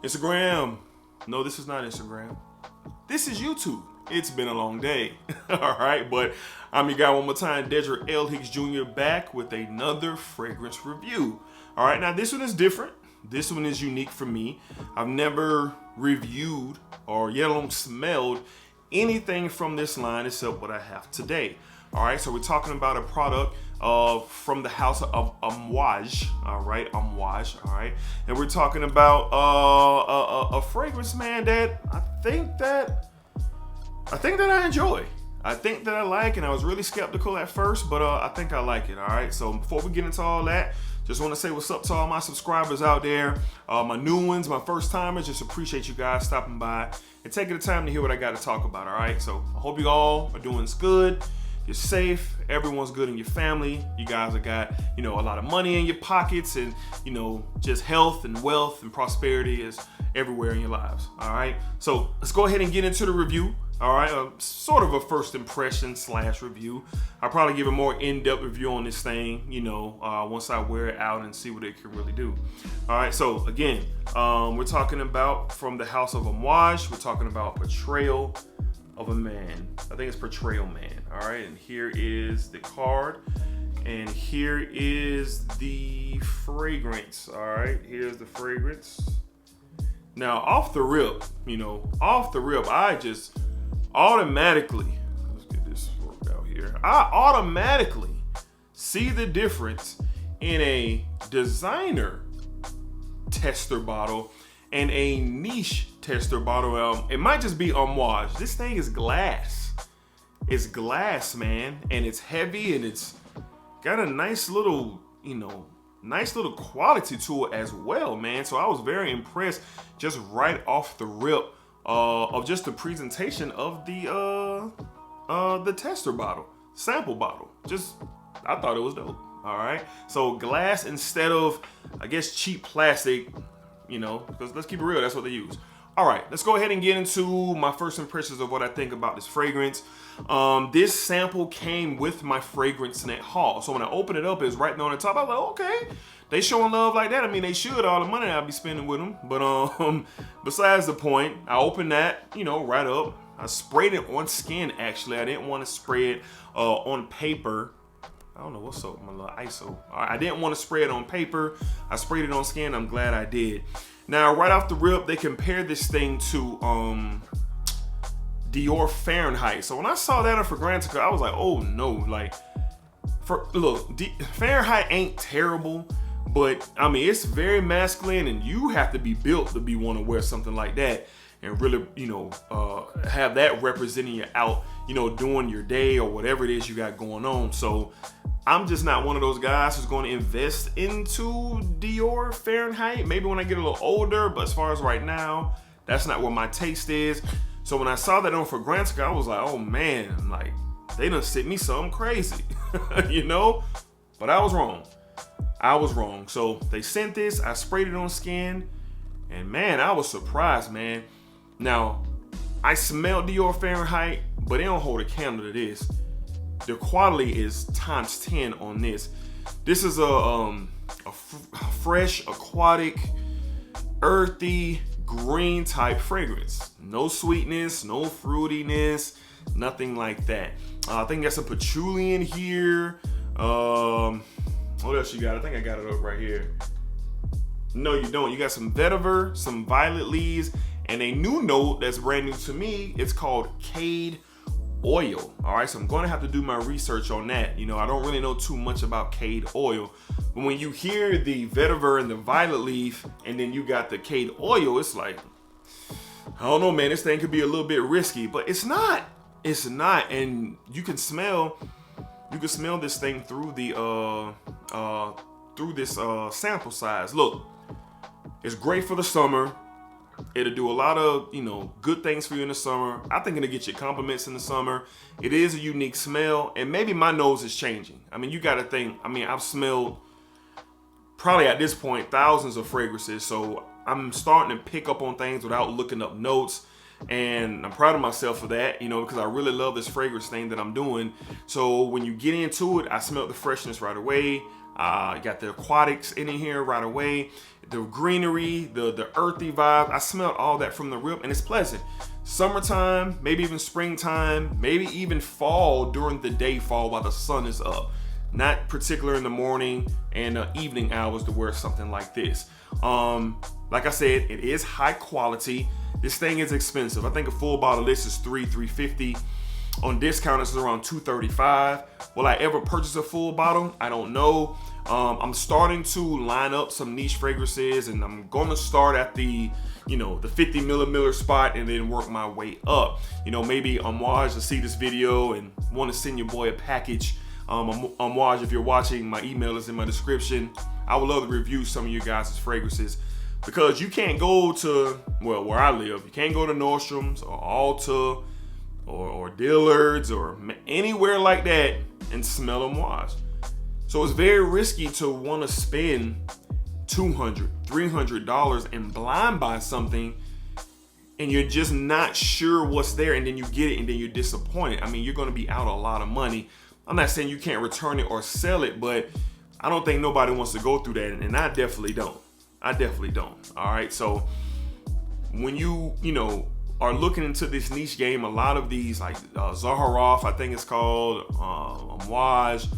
Instagram. No, this is not Instagram. This is YouTube. It's been a long day. All right, but I'm your guy one more time, Dedrick L. Hicks Jr. back with another fragrance review. All right, now this one is different. This one is unique for me. I've never reviewed or yet alone smelled anything from this line except what I have today. All right, so we're talking about a product from the house of Amouage. All right, Amouage. All right, and we're talking about a fragrance, man, that I think that I enjoy. I think that I like, and I was really skeptical at first, but I think I like it. All right, so before we get into all that, just want to say what's up to all my subscribers out there, my new ones, my first timers. Just appreciate you guys stopping by and taking the time to hear what I got to talk about. All right, so I hope you all are doing good. You're safe. Everyone's good in your family. You guys have got, a lot of money in your pockets, and, just health and wealth and prosperity is everywhere in your lives. All right. So let's go ahead and get into the review. All right. Sort of a first impression / review. I'll probably give a more in-depth review on this thing, once I wear it out and see what it can really do. All right. So again, we're talking about from the house of Amouage. We're talking about Portrayal of a Man. I think it's Portrayal Man. All right, and here is the card, and here is the fragrance. All right, here's the fragrance. Now, off the rip, I just automatically, let's get this worked out here. I automatically see the difference in a designer tester bottle and a niche tester bottle. It might just be Amouage. This thing is glass. It's glass, man, and it's heavy, and it's got a nice little quality to it as well, man. So I was very impressed just right off the rip of just the presentation of the tester bottle, sample bottle. I thought it was dope. All right, so glass instead of, I guess, cheap plastic. Because let's keep it real, that's what they use. All right, let's go ahead and get into my first impressions of what I think about this fragrance. This sample came with my fragrance net haul. So when I open it up, it's right there on the top. I was like, okay, they showing love like that. I mean, they should, all the money I'll be spending with them. But besides the point, I opened that, right up. I sprayed it on skin, actually. I didn't want to spray it on paper. I don't know what's up with my little ISO. I didn't want to spray it on paper. I sprayed it on skin. I'm glad I did. Now, right off the rip, they compared this thing to Dior Fahrenheit. So when I saw that on Fragrantica, I was like, oh no. Fahrenheit ain't terrible, but I mean, it's very masculine, and you have to be built to want to wear something like that and really, have that representing you out, doing your day or whatever it is you got going on. So I'm just not one of those guys who's going to invest into Dior Fahrenheit. Maybe when I get a little older, but as far as right now, that's not where my taste is. So when I saw that on Fragrantica, I was like, oh man, they done sent me something crazy, But I was wrong. So they sent this, I sprayed it on skin, and man, I was surprised, man. Now, I smelled Dior Fahrenheit, but it don't hold a candle to this. The quality is times 10 on this. This is a fresh, aquatic, earthy, green type fragrance. No sweetness, no fruitiness, nothing like that. I think got some patchouli in here. What else you got? I think I got it up right here. No, you don't. You got some vetiver, some violet leaves, and a new note that's brand new to me. It's called Cade oil. All right, so I'm going to have to do my research on that. I don't really know too much about Cade oil, but when you hear the vetiver and the violet leaf, and then you got the Cade oil, it's like, I don't know, man, this thing could be a little bit risky, but it's not. And you can smell this thing through the this sample size. Look, it's great for the summer. It'll do a lot of, good things for you in the summer. I think it'll get you compliments in the summer. It is a unique smell, and maybe my nose is changing. I mean, you got to think, I've smelled probably at this point thousands of fragrances, so I'm starting to pick up on things without looking up notes, and I'm proud of myself for that, because I really love this fragrance thing that I'm doing. So when you get into it, I smelled the freshness right away. You got the aquatics in here right away. The greenery, the earthy vibe. I smelled all that from the rip, and it's pleasant. Summertime, maybe even springtime, maybe even fall during the day, fall while the sun is up. Not particular in the morning and evening hours to wear something like this. Like I said, it is high quality. This thing is expensive. I think a full bottle of this is $350. On discount, it's around $235. Will I ever purchase a full bottle? I don't know. I'm starting to line up some niche fragrances, and I'm gonna start at the 50 milliliter spot and then work my way up. Maybe Amouage to see this video and want to send your boy a package. Amouage, if you're watching, my email is in my description. I would love to review some of you guys' fragrances, because you can't go to, well, where I live, you can't go to Nordstrom's or Ulta or Dillard's or anywhere like that and smell Amouage. So it's very risky to want to spend $200, $300 and blind buy something, and you're just not sure what's there, and then you get it and then you're disappointed. I mean, you're going to be out a lot of money. I'm not saying you can't return it or sell it, but I don't think nobody wants to go through that, and I definitely don't. All right, so when you are looking into this niche game, a lot of these like Zaharoff, I think it's called, Amouage.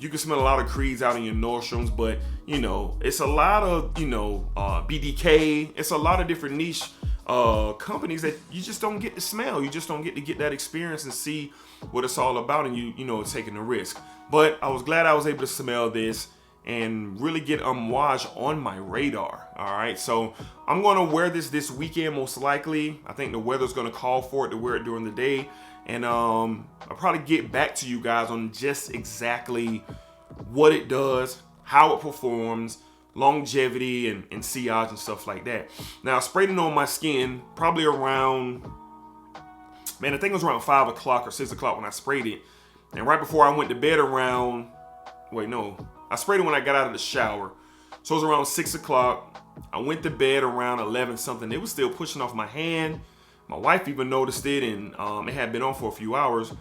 You can smell a lot of Creeds out in your Nordstroms, but it's a lot of BDK. It's a lot of different niche companies that you just don't get to smell. You just don't get that experience and see what it's all about, and taking a risk. But I was glad I was able to smell this and really get Amouage on my radar. All right, so I'm gonna wear this weekend most likely. I think the weather's gonna call for it to wear it during the day, and I'll probably get back to you guys on just exactly what it does, how it performs, longevity and sillage and stuff like that. Now I sprayed it on my skin probably around, I think it was around 5 o'clock or 6 o'clock when I sprayed it, and right before I went to bed around, I sprayed it when I got out of the shower. So it was around 6 o'clock. I went to bed around 11 something. It was still pushing off my hand. My wife even noticed it, and it had been on for a few hours.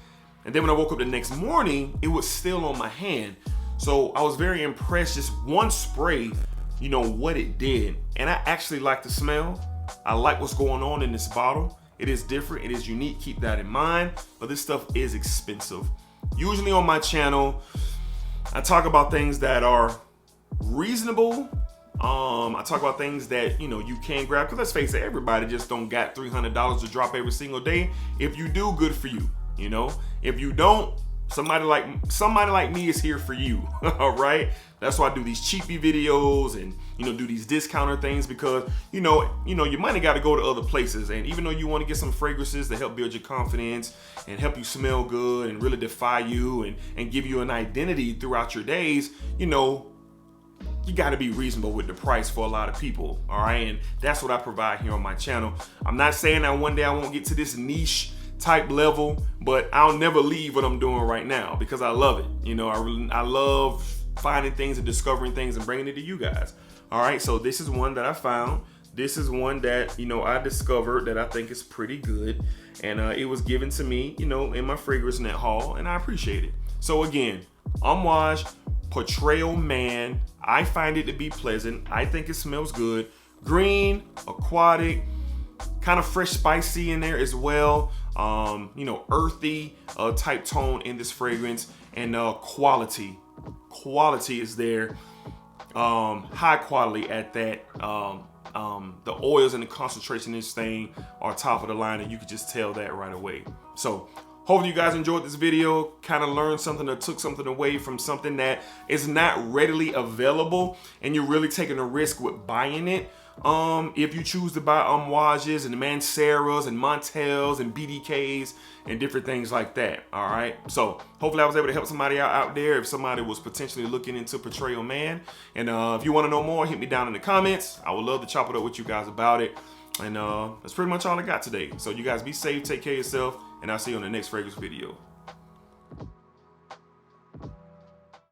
And then when I woke up the next morning, it was still on my hand. So I was very impressed, just one spray, what it did. And I actually like the smell. I like what's going on in this bottle. It is different, it is unique, keep that in mind. But this stuff is expensive. Usually on my channel, I talk about things that are reasonable. I talk about things that you can grab, because let's face it, everybody just don't got $300 to drop every single day. If you do, good for you. If you don't, somebody like me is here for you. All right, that's why I do these cheapy videos and do these discounter things, because your money got to go to other places. And even though you want to get some fragrances that help build your confidence and help you smell good and really defy you and give you an identity throughout your days, you got to be reasonable with the price for a lot of people. All right, and that's what I provide here on my channel. I'm not saying that one day I won't get to this niche type level, but I'll never leave what I'm doing right now, because I love it. I love finding things and discovering things and bringing it to you guys. All right, so this is one that I found. This is one that I discovered that I think is pretty good, and it was given to me in my fragrance net haul, and I appreciate it. So again, Amouage Portrayal Man. I find it to be pleasant. I think it smells good. Green, aquatic, kind of fresh, spicy in there as well. Earthy type tone in this fragrance, and quality is there. High quality at that. The oils and the concentration in this thing are top of the line, and you can just tell that right away. So hopefully you guys enjoyed this video, kind of learned something or took something away from something that is not readily available, and you're really taking a risk with buying it. If you choose to buy Amouages and Manceras and Montels and BDKs and different things like that. All right, so hopefully I was able to help somebody out there if somebody was potentially looking into Portrayal Man. And if you want to know more, hit me down in the comments. I would love to chop it up with you guys about it. And that's pretty much all I got today. So you guys be safe, take care of yourself, and I'll see you on the next fragrance video.